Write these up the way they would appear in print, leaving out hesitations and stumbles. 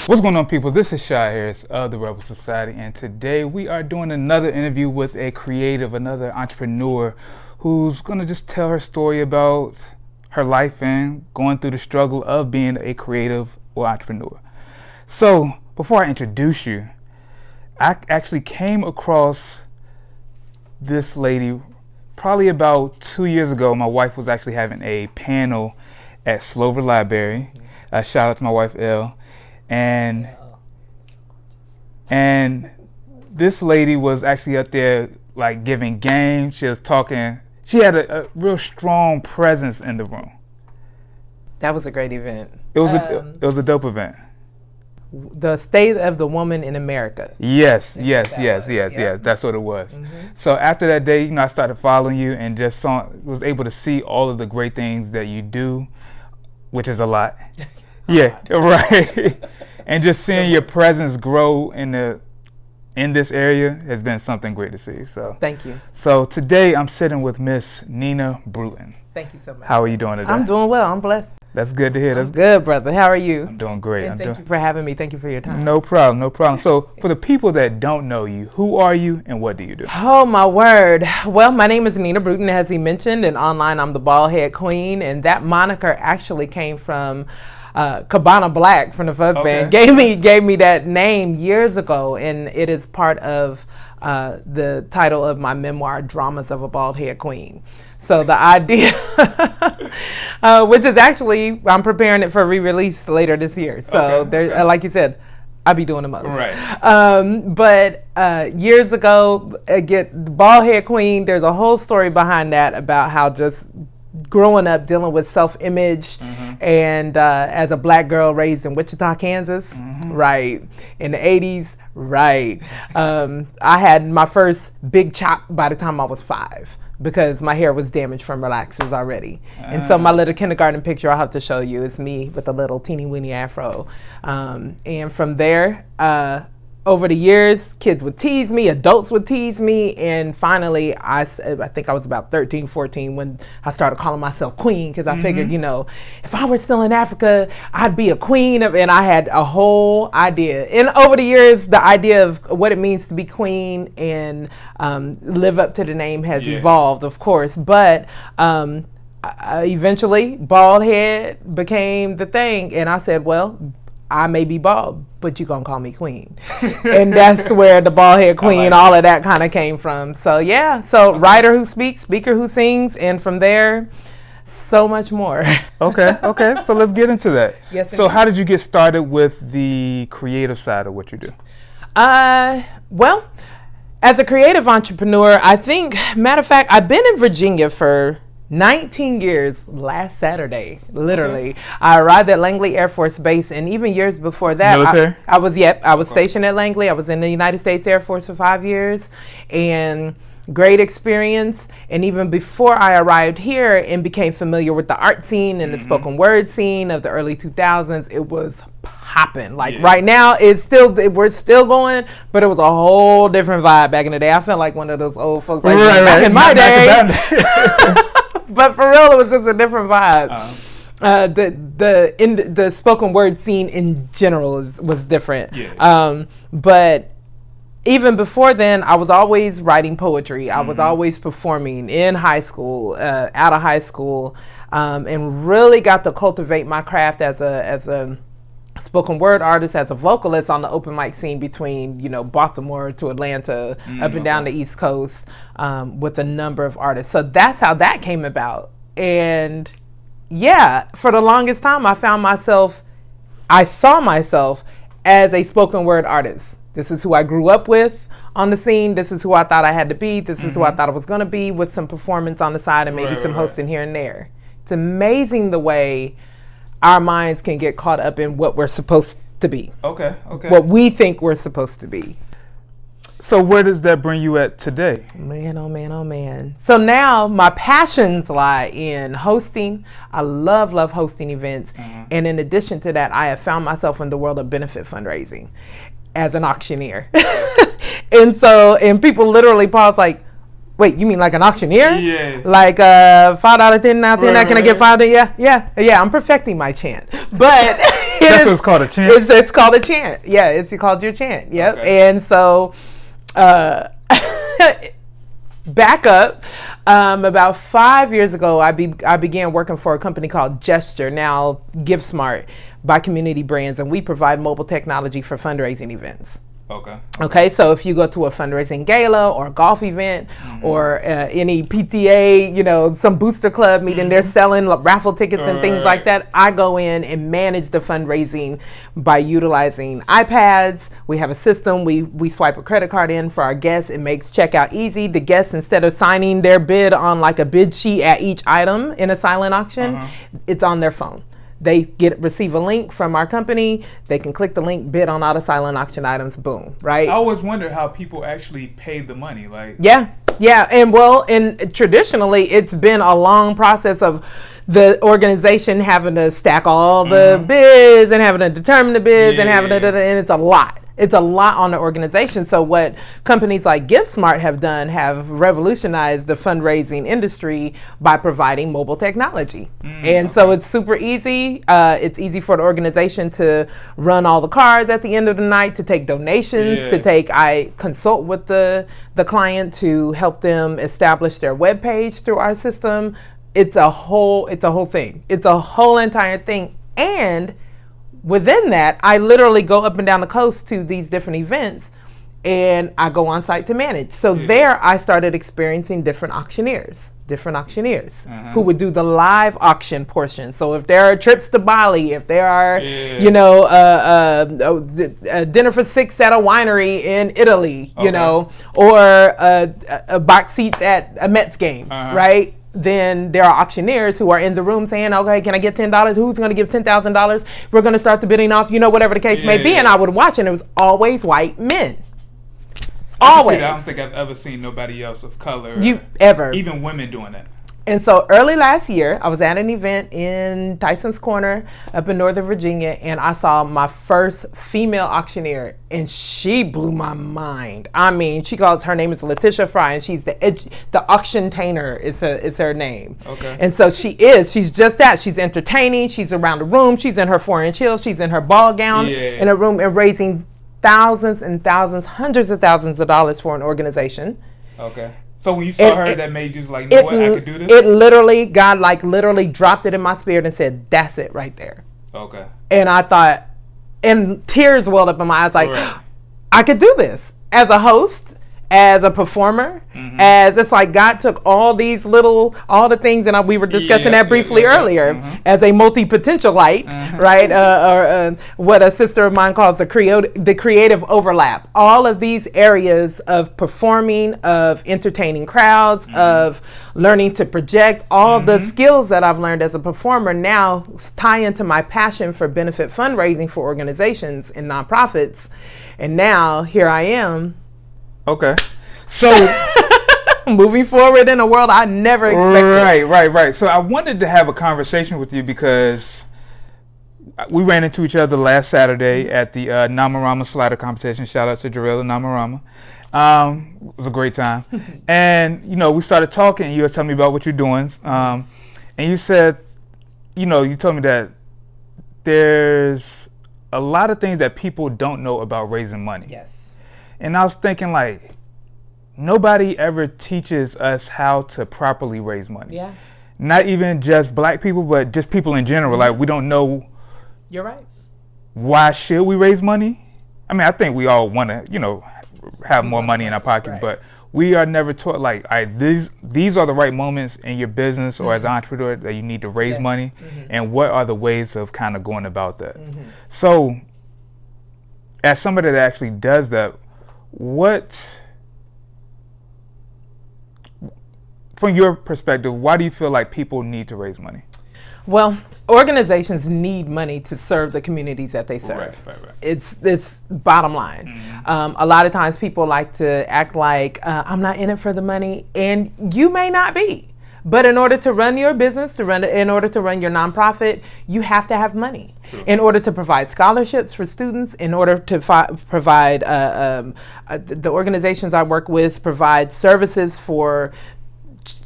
What's going on, people? This is Shy Harris of the Rebel Society, and today we are doing another interview with a creative, another entrepreneur who's going to just tell her story about her life and going through the struggle of being a creative or entrepreneur. So, before I introduce you, I actually came across this lady probably about 2 years ago. My wife was actually having a panel at Slover Library. Shout out to my wife, Elle. And this lady was actually up there like giving games. She was talking. She had a real strong presence in the room. That was a great event. It was a dope event. The State of the Woman in America. Yes. That's what it was. Mm-hmm. So after that day, I started following you and just was able to see all of the great things that you do, which is a lot. Yeah, right. And just seeing your presence grow in this area has been something great to see. So thank you. So today I'm sitting with Miss Nina Brewton. Thank you so much. How are you doing today? I'm doing well. I'm blessed. That's good to hear. I'm good, brother. How are you? I'm doing great. And thank you for having me. Thank you for your time. No problem. So for the people that don't know you, who are you and what do you do? Oh, my word. Well, my name is Nina Brewton, as he mentioned, and online I'm the BaldHeadQueen, and that moniker actually came from Cabana Black from the Fuzz Band. Gave me that name years ago, and it is part of the title of my memoir, Dramas of a Bald-Head Queen. So the idea, which is actually, I'm preparing it for re-release later this year. So like you said, I'll be doing the most. Right. But years ago, Bald-Head Queen, there's a whole story behind that about how just growing up dealing with self-image and as a black girl raised in Wichita, Kansas, right, in the 80s, right. I had my first big chop by the time I was 5 because my hair was damaged from relaxers already. And so my little kindergarten picture I'll have to show you is me with a little teeny weeny afro. And from there, over the years, kids would tease me, adults would tease me, and finally, I think I was about 13, 14 when I started calling myself queen, because I figured, if I were still in Africa, I'd be a queen, and I had a whole idea. And over the years, the idea of what it means to be queen and live up to the name has evolved, of course, but eventually, bald head became the thing, and I said, well, I may be bald, but you're going to call me queen. And that's where the bald head queen, all of that kind of came from. So, yeah. So, writer who speaks, speaker who sings, and from there, so much more. Okay. So, let's get into that. Yes. So, how did you get started with the creative side of what you do? Well, as a creative entrepreneur, I think, matter of fact, I've been in Virginia for 19 years last Saturday, literally. Okay. I arrived at Langley Air Force Base, and even years before that, military? I was stationed at Langley. I was in the United States Air Force for 5 years, and great experience. And even before I arrived here and became familiar with the art scene and the spoken word scene of the early 2000s, it was popping. Right now, we're still going, but it was a whole different vibe back in the day. I felt like one of those old folks back in my day. But for real, it was just a different vibe. The spoken word scene in general was different. But even before then, I was always writing poetry. I was always performing in high school, out of high school, and really got to cultivate my craft as a spoken word artist, as a vocalist on the open mic scene between Baltimore to Atlanta, up and down the East Coast, with a number of artists. So that's how that came about. And for the longest time, I saw myself as a spoken word artist. This is who I grew up with on the scene. This is who I thought I had to be. This is who I thought I was going to be, with some performance on the side and maybe some hosting here and there. It's amazing the way our minds can get caught up in what we're supposed to be. Okay. What we think we're supposed to be. So where does that bring you at today? Man, oh man. So now my passions lie in hosting. I love hosting events. And in addition to that, I have found myself in the world of benefit fundraising as an auctioneer. And people literally pause like, wait, you mean like an auctioneer? Yeah. Like $5 10 now, 10 now, can I get $5? Yeah. I'm perfecting my chant. But That's what it's called, a chant? It's called a chant. Yeah, it's called your chant. Yep. Okay. And so, back up. About 5 years ago, I began working for a company called Gesture, now GiveSmart, by Community Brands, and we provide mobile technology for fundraising events. Okay, so if you go to a fundraising gala or a golf event or any PTA, some booster club meeting, they're selling raffle tickets and things like that. I go in and manage the fundraising by utilizing iPads. We have a system. We swipe a credit card in for our guests. It makes checkout easy. The guests, instead of signing their bid on like a bid sheet at each item in a silent auction, it's on their phone. They receive a link from our company. They can click the link, bid on all the silent auction items, boom, right? I always wonder how people actually pay the money. Yeah. And traditionally, it's been a long process of the organization having to stack all the bids and having to determine the bids and having to, and it's a lot. It's a lot on the organization. So what companies like GiveSmart have done have revolutionized the fundraising industry by providing mobile technology. So it's super easy. It's easy for the organization to run all the cards at the end of the night, to take donations, I consult with the client to help them establish their web page through our system. It's a whole thing. It's a whole entire thing. And within that, I literally go up and down the coast to these different events, and I go on site to manage. So there I started experiencing different auctioneers who would do the live auction portion. So if there are trips to Bali, if there are, a dinner for six at a winery in Italy, or a box seats at a Mets game, right? Then there are auctioneers who are in the room saying, okay, can I get $10? Who's going to give $10,000? We're going to start the bidding off, whatever the case may be. And I would watch, and it was always white men. Always. I don't think I've ever seen nobody else of color. Even women doing that. And so early last year, I was at an event in Tyson's Corner up in Northern Virginia, and I saw my first female auctioneer, and she blew my mind. I mean, her name is Letitia Fry, and she's the auctiontainer is her name. Okay. And so she's just that. She's entertaining. She's around the room. She's in her 4-inch heels. She's in her ball gown in a room and raising thousands and thousands, hundreds of thousands of dollars for an organization. Okay. So when you saw her, that made you like, I could do this? It literally, God literally dropped it in my spirit and said, that's it right there. Okay. And I thought, and tears welled up in my eyes, like, I could do this as a host, as a performer, as it's like God took all the things, and we were discussing that briefly earlier, as a multi-potentialite, right? Or what a sister of mine calls the creative overlap. All of these areas of performing, of entertaining crowds, of learning to project, all the skills that I've learned as a performer now tie into my passion for benefit fundraising for organizations and nonprofits. And now here I am. Okay. So moving forward in a world I never expected. Right. So I wanted to have a conversation with you because we ran into each other last Saturday at the Namarama slider competition. Shout out to Jarrell and Namarama. It was a great time. And, we started talking, and you were telling me about what you're doing. And you said, you told me that there's a lot of things that people don't know about raising money. Yes. And I was thinking, like, nobody ever teaches us how to properly raise money. Yeah. Not even just black people, but just people in general. Like, we don't know. You're right. Why should we raise money? I mean, I think we all want to, have more money in our pocket, but we are never taught, like, all right, these are the right moments in your business or as an entrepreneur that you need to raise money, and what are the ways of kind of going about that. So, as somebody that actually does that, from your perspective, why do you feel like people need to raise money? Well, organizations need money to serve the communities that they serve. Right. It's bottom line. A lot of times people like to act like I'm not in it for the money, and you may not be. But in order to run your business, in order to run your nonprofit, you have to have money. True. In order to provide scholarships for students, in order to provide, the organizations I work with provide services for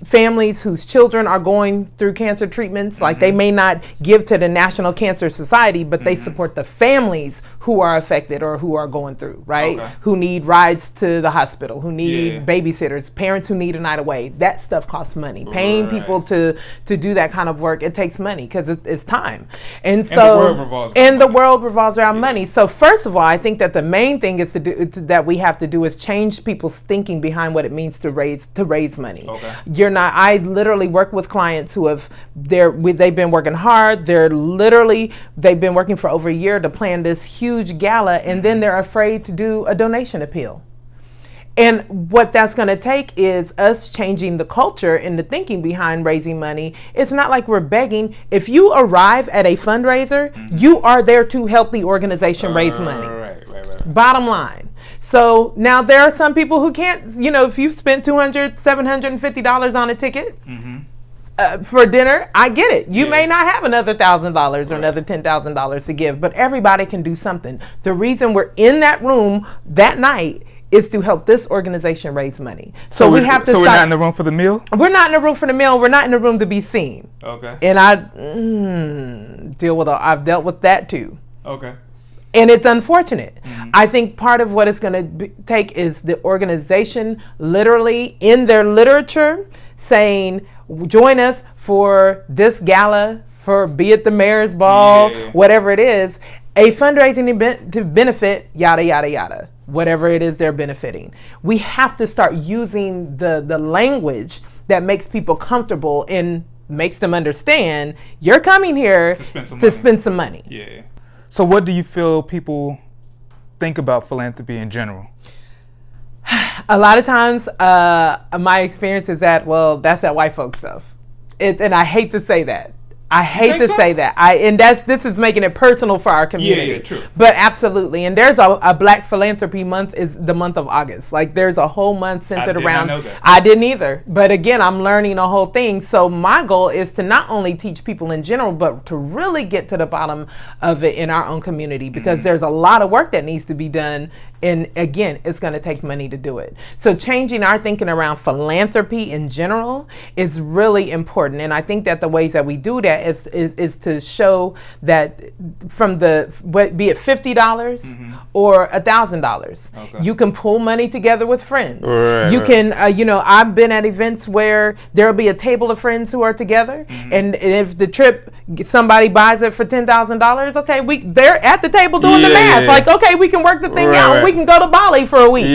families whose children are going through cancer treatments. Like they may not give to the National Cancer Society, but they support the families who are affected or who are going through, right? Okay. Who need rides to the hospital, who need babysitters, parents who need a night away. That stuff costs money. Paying people to do that kind of work, it takes money because it's time. And so the world revolves around money. So first of all, I think that the main thing is that we have to do is change people's thinking behind what it means to raise money. Okay. I literally work with clients who they've been working hard. They've been working for over a year to plan this huge gala, and then they're afraid to do a donation appeal. And what that's going to take is us changing the culture and the thinking behind raising money. It's not like we're begging. If you arrive at a fundraiser, you are there to help the organization raise money. Right. Bottom line. So now there are some people who can't, if you've spent $200, $750 on a ticket for dinner, I get it. You may not have another $1,000 or another $10,000 to give, but everybody can do something. The reason we're in that room that night is to help this organization raise money. So we have to we're not in the room for the meal? We're not in the room for the meal. We're not in the room to be seen. Okay. And I've dealt with that too. Okay. And it's unfortunate. I think part of what it's going to take is the organization literally in their literature saying, join us for this gala, for be it the mayor's ball, whatever it is, a fundraising event to benefit yada, yada, yada, whatever it is they're benefiting. We have to start using the language that makes people comfortable and makes them understand you're coming here to spend some money. Yeah. So what do you feel people think about philanthropy in general? A lot of times, my experience is that, that's that white folk stuff. And I hate to say that. I hate to say that. This is making it personal for our community. Yeah, true. But absolutely. And there's a Black Philanthropy Month is the month of August. Like there's a whole month centered around. I did not know that. I didn't either. But again, I'm learning a whole thing. So my goal is to not only teach people in general, but to really get to the bottom of it in our own community, because there's a lot of work that needs to be done. And again, it's going to take money to do it. So changing our thinking around philanthropy in general is really important. And I think that the ways that we do that is to show that from be it $50 or $1,000, you can pull money together with friends. You can, I've been at events where there'll be a table of friends who are together, and if the trip somebody buys it for $10,000, okay, they're at the table doing the math. Like, okay, we can work the thing out. We can go to Bali for a week.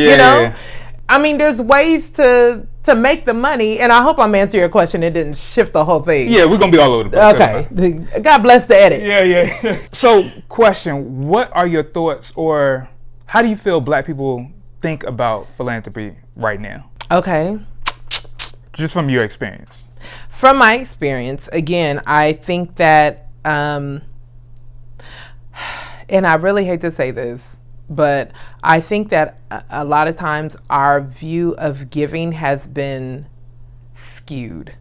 I mean, there's ways to make the money, and I hope I'm answering your question. It didn't shift the whole thing. Yeah, we're gonna be all over the place. Okay, God bless the edit. Yeah. So, question: what are your thoughts, or how do you feel Black people think about philanthropy right now? Okay, just from your experience. From my experience, again, I think that, and I really hate to say this, but I think that a lot of times our view of giving has been skewed.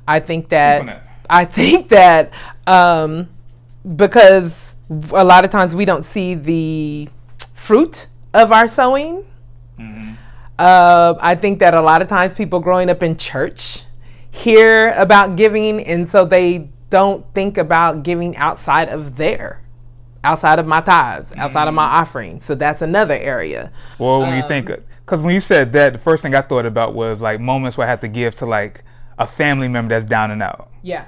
I think that because a lot of times we don't see the fruit of our sowing. I think that a lot of times people growing up in church hear about giving, and so they don't think about giving outside of my tithes, outside of my offering. So that's another area. Well, when you think, because when you said that, the first thing I thought about was like moments where I have to give to like a family member that's down and out. Yeah.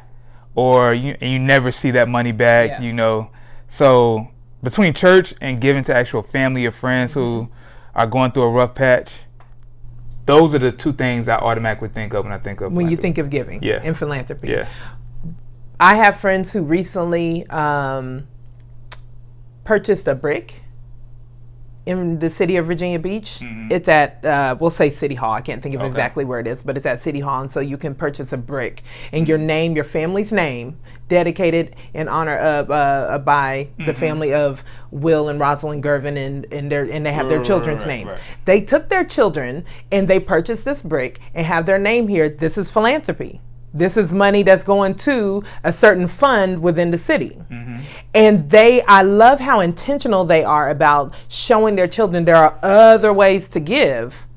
Or you never see that money back, So between church and giving to actual family or friends who are going through a rough patch, those are the two things I automatically think of when I think of when you think of giving and philanthropy. Yeah. I have friends who recently purchased a brick in the city of Virginia Beach. It's at, we'll say City Hall. I can't think of exactly where it is, but it's at City Hall. And so you can purchase a brick and your family's name, dedicated in honor of by the family of Will and Rosalind Gervin, and they have their children's names. Right. They took their children and they purchased this brick and have their name here. This is philanthropy. This is money that's going to a certain fund within the city. And I love how intentional they are about showing their children there are other ways to give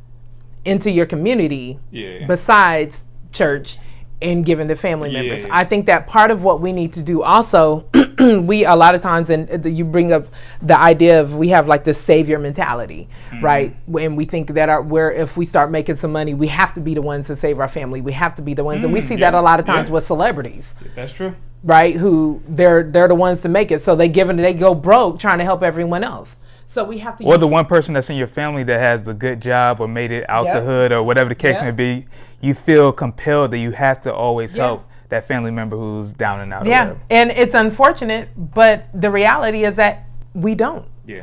into your community besides church and giving to family members. I think that part of what we need to do also, we a lot of times, and you bring up the idea of we have like this savior mentality, right? When we think that where if we start making some money, we have to be the ones to save our family. We have to be the ones, and we see that a lot of times with celebrities. That's true. Right? Who they're the ones to make it, so they go broke trying to help everyone else. So we have to. Or the one person that's in your family that has the good job or made it out the hood or whatever the case may be, you feel compelled that you have to always help that family member who's down and out. Yeah, and it's unfortunate, but the reality is that we don't. Yeah.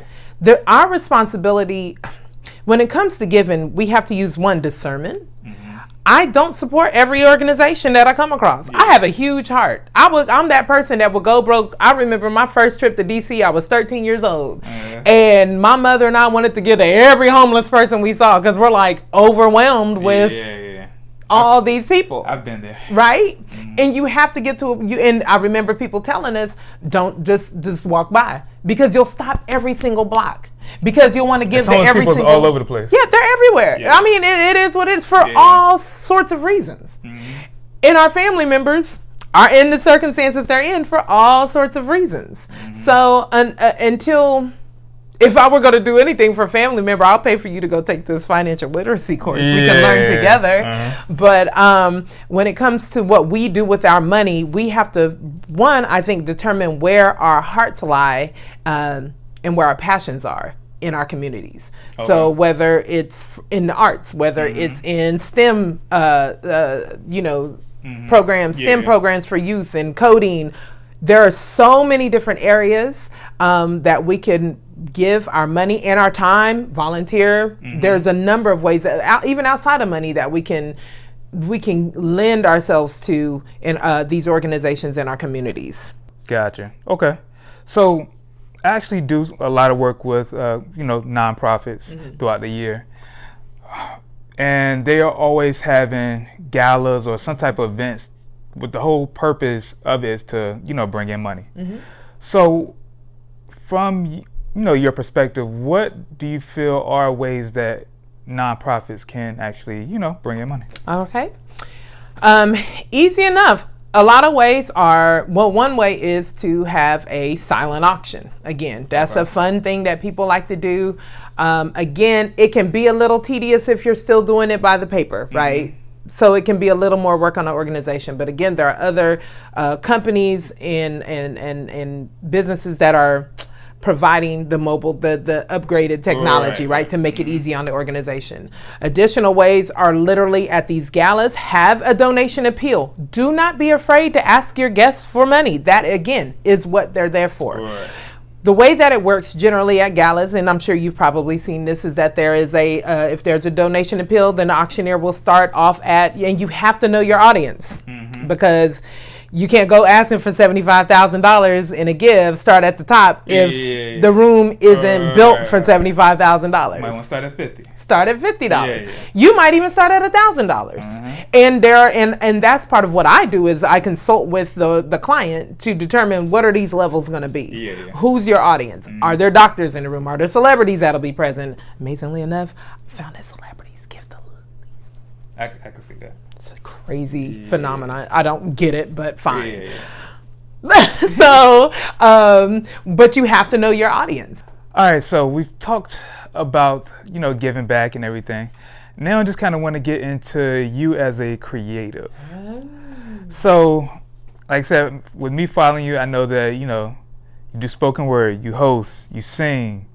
Our responsibility, when it comes to giving, we have to use discernment. I don't support every organization that I come across. I have a huge heart. I'm that person that will go broke. I remember my first trip to DC, I was 13 years old. And my mother and I wanted to give to every homeless person we saw because we're like overwhelmed with all these people. I've been there. Right? And you have to get to and I remember people telling us, don't just walk by because you'll stop every single block. Because you want to give to every single. All over the place. Yeah, they're everywhere. Yeah. I mean, it is what it is for all sorts of reasons. And our family members are in the circumstances they're in for all sorts of reasons. So until, if I were going to do anything for a family member, I'll pay for you to go take this financial literacy course. We can learn together. But when it comes to what we do with our money, we have to, I think, determine where our hearts lie and where our passions are in our communities. So whether it's in the arts, whether it's in STEM, programs, STEM programs for youth and coding, there are so many different areas that we can give our money and our time, volunteer. There's a number of ways, even outside of money, that we can lend ourselves to in these organizations in our communities. Gotcha. Okay. So I actually do a lot of work with, nonprofits throughout the year. And they are always having galas or some type of events with the whole purpose of it is to, bring in money. So from, your perspective, what do you feel are ways that nonprofits can actually, bring in money? Okay. Easy enough. A lot of ways are, one way is to have a silent auction. Again, that's a fun thing that people like to do. Again, it can be a little tedious if you're still doing it by the paper, right? So it can be a little more work on the organization. But again, there are other companies and businesses that are providing the upgraded technology, right, to make it easy on the organization. Additional ways are literally at these galas, have a donation appeal. Do not be afraid to ask your guests for money. That, again, is what they're there for. Right. The way that it works generally at galas, and I'm sure you've probably seen this, is that there is if there's a donation appeal, then the auctioneer will start off and you have to know your audience, because you can't go asking for $75,000 in a give, start at the top if the room isn't built for $75,000. Might want to start at $50. Start at $50. You might even start at $1,000. And that's part of what I do is I consult with the client to determine what are these levels going to be. Who's your audience? Are there doctors in the room? Are there celebrities that'll be present? Amazingly enough, I found that celebrities give the least. I can see that. It's a crazy phenomenon. I don't get it, but fine. So, but you have to know your audience. All right, so we've talked about, giving back and everything. Now I just kind of want to get into you as a creative. So, like I said, with me following you, I know that, you do spoken word, you host, you sing,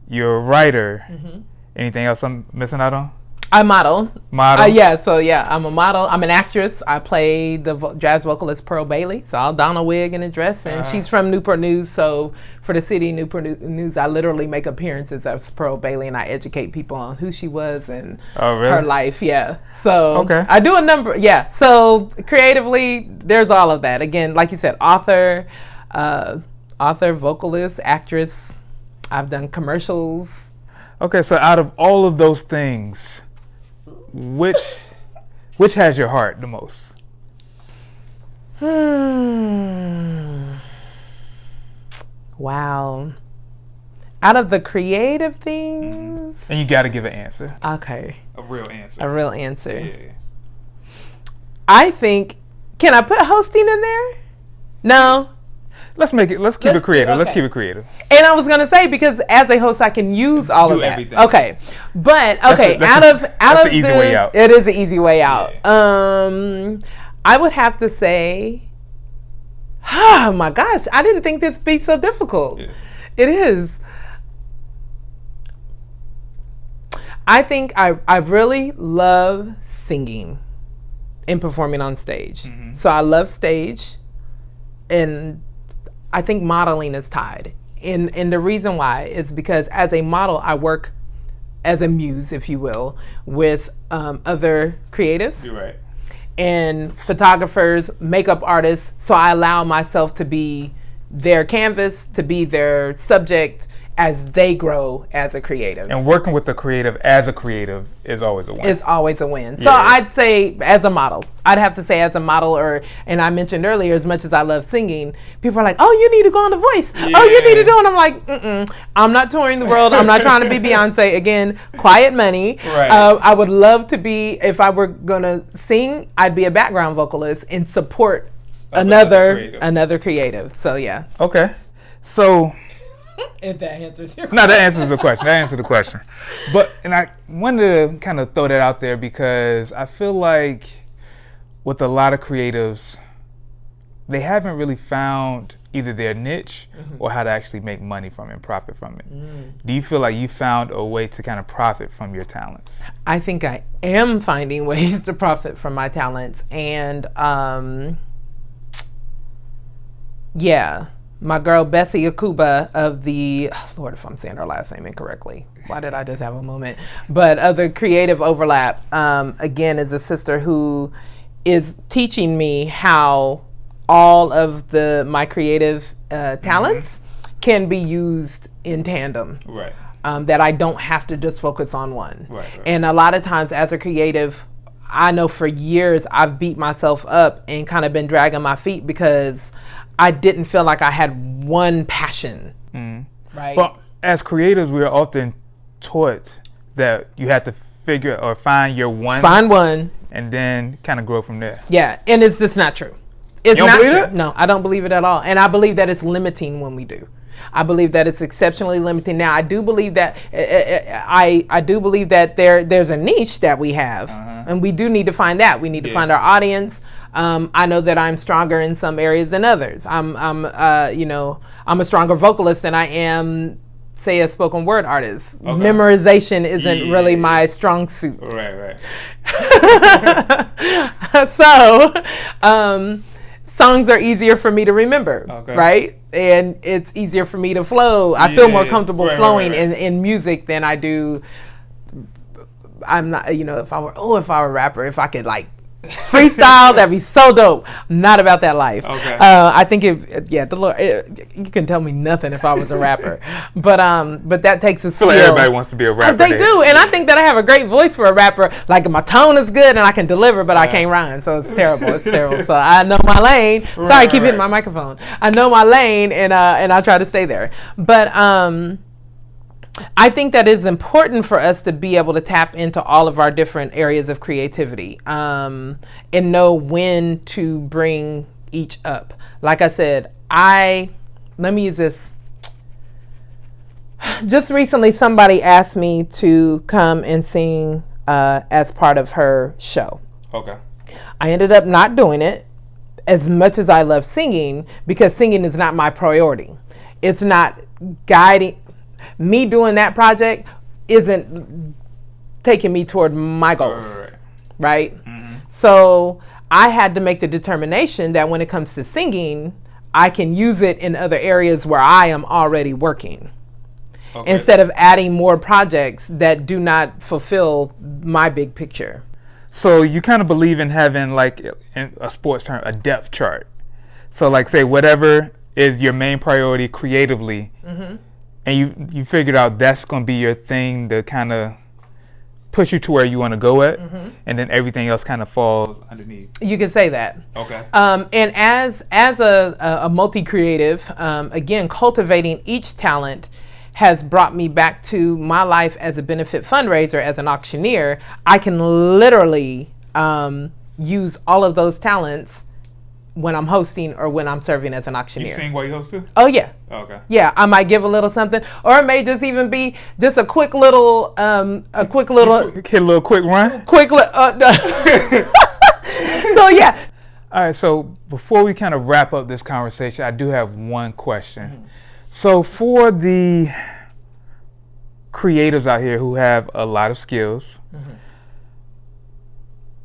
you're a writer. Anything else I'm missing out on? I model. Model? I'm a model. I'm an actress. I play the jazz vocalist Pearl Bailey. So I'll don a wig and a dress. And she's from Newport News. So for the city Newport News, I literally make appearances as Pearl Bailey. And I educate people on who she was and her life. So I do a number. So creatively, there's all of that. Again, like you said, author, vocalist, actress. I've done commercials. Okay, so out of all of those things, which has your heart the most? Wow. Out of the creative things? And you got to give an answer. Okay. A real answer. A real answer. Yeah. I think, can I put hosting in there? No. Let's keep it creative. Okay. Let's keep it creative. And I was going to say, because as a host, I can use all of that. Everything. Okay. But, okay, that's an easy way out. It is an easy way out. Yeah. I would have to say, oh my gosh, I didn't think this would be so difficult. Yeah. It is. I think I really love singing and performing on stage. Mm-hmm. So I love stage, and I think modeling is tied. And the reason why is because as a model, I work as a muse, if you will, with other creatives. You're right. And photographers, makeup artists. So I allow myself to be their canvas, to be their subject as they grow as a creative. And working with the creative as a creative is always a win. It's always a win. So I'd say as a model. I'd have to say as a model, and I mentioned earlier, as much as I love singing, people are like, oh, you need to go on The Voice. Yeah. Oh, you need to do it. And I'm like, I'm not touring the world. I'm not trying to be Beyonce. Again, quiet money. Right. I would love to be, if I were going to sing, I'd be a background vocalist and support another creative. So, yeah. Okay. So... if that answers your question. No, that answers the question. That answers the question. But, and I wanted to kind of throw that out there because I feel like with a lot of creatives, they haven't really found either their niche or how to actually make money from it and profit from it. Do you feel like you found a way to kind of profit from your talents? I think I am finding ways to profit from my talents. And, yeah. My girl Bessie Akuba of the, Lord, if I'm saying her last name incorrectly, why did I just have a moment? But of the Creative Overlap, again, is a sister who is teaching me how all of my creative talents can be used in tandem. Right. That I don't have to just focus on one. Right. And a lot of times as a creative, I know for years I've beat myself up and kind of been dragging my feet because I didn't feel like I had one passion, right? But as creators, we are often taught that you have to figure or find your one. Find one. And then kind of grow from there. Yeah, and it's just not true. It's not true. No, I don't believe it at all. And I believe that it's limiting when we do. I believe that it's exceptionally limiting. Now, I do believe that I do believe that there's a niche that we have, and we do need to find that. We need to find our audience. I know that I'm stronger in some areas than others. I'm a stronger vocalist than I am, say, a spoken word artist. Okay. Memorization isn't really my strong suit. Right. So, songs are easier for me to remember, right? And it's easier for me to flow. I feel more comfortable flowing in music than I do. I'm not, if I were a rapper, if I could like freestyle, that'd be so dope. I'm not about that life. Okay. I think the Lord, you can tell me nothing if I was a rapper, but that takes a skill. I feel like everybody wants to be a rapper. They do, and I think that I have a great voice for a rapper. Like my tone is good and I can deliver, but I can't rhyme, so it's terrible. It's terrible. So I know my lane. Sorry, I keep hitting my microphone. I know my lane, and I try to stay there. But I think that it's important for us to be able to tap into all of our different areas of creativity, and know when to bring each up. Like I said, let me use this. Just recently, somebody asked me to come and sing as part of her show. Okay. I ended up not doing it as much as I love singing, because singing is not my priority. It's not guiding. Me doing that project isn't taking me toward my goals, right? So I had to make the determination that when it comes to singing, I can use it in other areas where I am already working, instead of adding more projects that do not fulfill my big picture. So you kind of believe in having, like, in a sports term, a depth chart. So like, say whatever is your main priority creatively, and you figured out that's going to be your thing to kind of push you to where you want to go at, and then everything else kind of falls underneath. You can say that. Okay. And as a multi-creative, again, cultivating each talent has brought me back to my life as a benefit fundraiser, as an auctioneer. I can literally use all of those talents when I'm hosting or when I'm serving as an auctioneer. You sing while you host too? Oh yeah. Oh, okay. Yeah, I might give a little something, or it may just even be just a quick little, Hit a little quick run. So yeah. All right. So before we kind of wrap up this conversation, I do have one question. Mm-hmm. So for the creators out here who have a lot of skills, mm-hmm.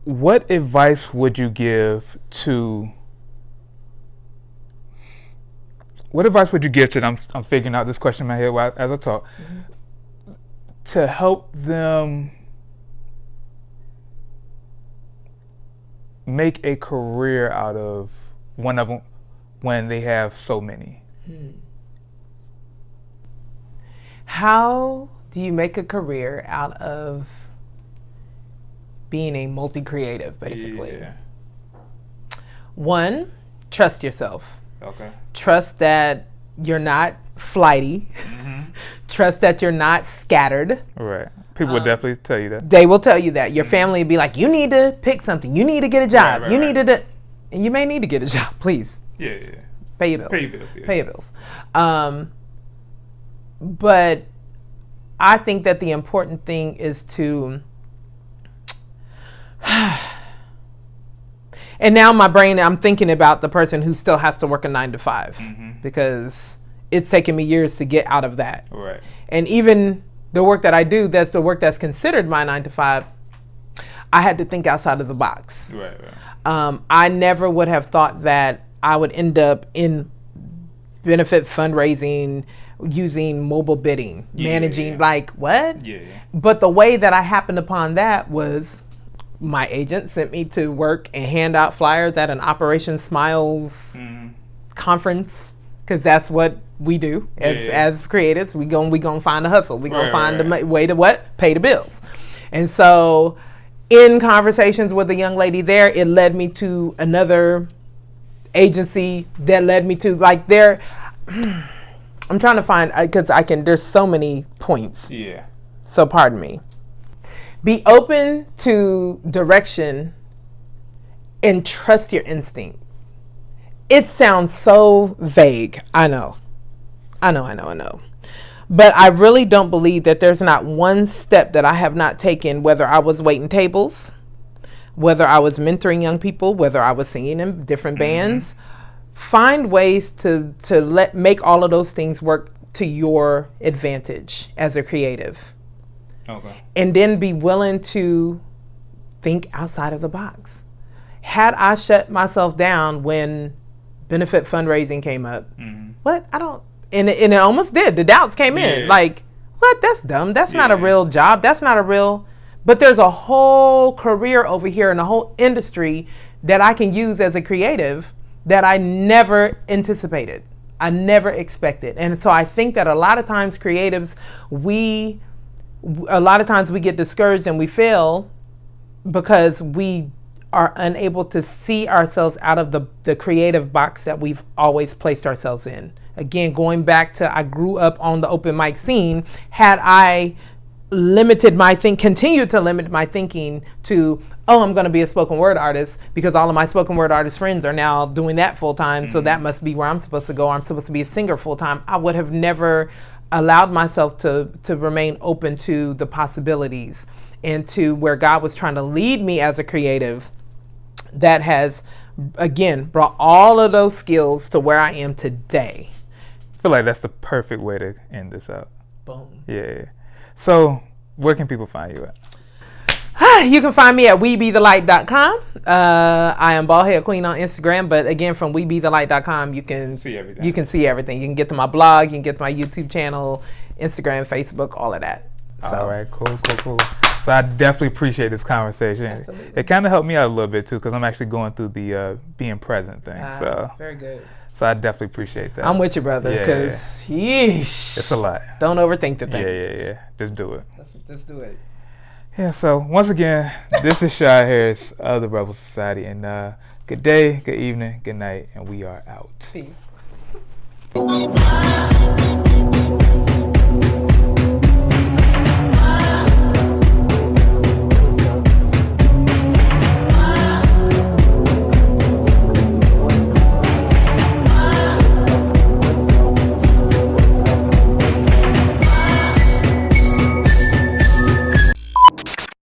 what advice would you give to? What advice would you give to them? I'm figuring out this question in my head as I talk. Mm-hmm. To help them make a career out of one of them when they have so many. How do you make a career out of being a multi-creative, basically? Yeah. One, trust yourself. Okay. Trust that you're not flighty. Mm-hmm. Trust that you're not scattered. Right. People will definitely tell you that. They will tell you that. Your family will be like, you need to pick something. You need to get a job. Right, you need to, and you may need to get a job, please. Yeah. Pay your bills. Yeah. Pay your bills. But I think that the important thing is to, and now my brain, I'm thinking about the person who still has to work a 9 to 5, mm-hmm. because it's taken me years to get out of that. Right. And even the work that I do, that's the work that's considered my 9 to 5, I had to think outside of the box. Right. I never would have thought that I would end up in benefit fundraising, using mobile bidding, managing, like what? Yeah. But the way that I happened upon that was my agent sent me to work and hand out flyers at an Operation Smiles conference, because that's what we do as creatives. We gonna find a hustle. We gonna find a way to pay the bills. And so in conversations with a young lady there, it led me to another agency that led me to I'm trying to find, because there's so many points. Yeah. So pardon me. Be open to direction and trust your instinct. It sounds so vague. I know. But I really don't believe that there's not one step that I have not taken, whether I was waiting tables, whether I was mentoring young people, whether I was singing in different bands. Find ways to make all of those things work to your advantage as a creative. Okay. And then be willing to think outside of the box. Had I shut myself down when benefit fundraising came up, what? I don't, and it almost did. The doubts came in. Like, what? That's dumb. That's not a real job. That's not a real, but there's a whole career over here and a whole industry that I can use as a creative that I never anticipated. I never expected. And so I think that a lot of times creatives, we get discouraged and we fail because we are unable to see ourselves out of the creative box that we've always placed ourselves in. Again, going back to, I grew up on the open mic scene. Had I continued to limit my thinking to, I'm going to be a spoken word artist because all of my spoken word artist friends are now doing that full time. So that must be where I'm supposed to go. I'm supposed to be a singer full time. I would have never allowed myself to remain open to the possibilities and to where God was trying to lead me as a creative that has, again, brought all of those skills to where I am today. I feel like that's the perfect way to end this out. Boom. Yeah. So where can people find you at? You can find me at webethelight.com. I am BaldHeadQueen on Instagram, but again, from webethelight.com, you can see everything. You can see everything. You can get to my blog, you can get to my YouTube channel, Instagram, Facebook, all of that. So. All right, cool. So I definitely appreciate this conversation. Absolutely. It kind of helped me out a little bit too, because I'm actually going through the being present thing. So very good. So I definitely appreciate that. I'm with you, brother, because yeesh, it's a lot. Don't overthink the thing. Yeah. Just do it. Just do it. Yeah, so once again, this is Shy Harris of the Rebel Society, and good day, good evening, good night, and we are out. Peace.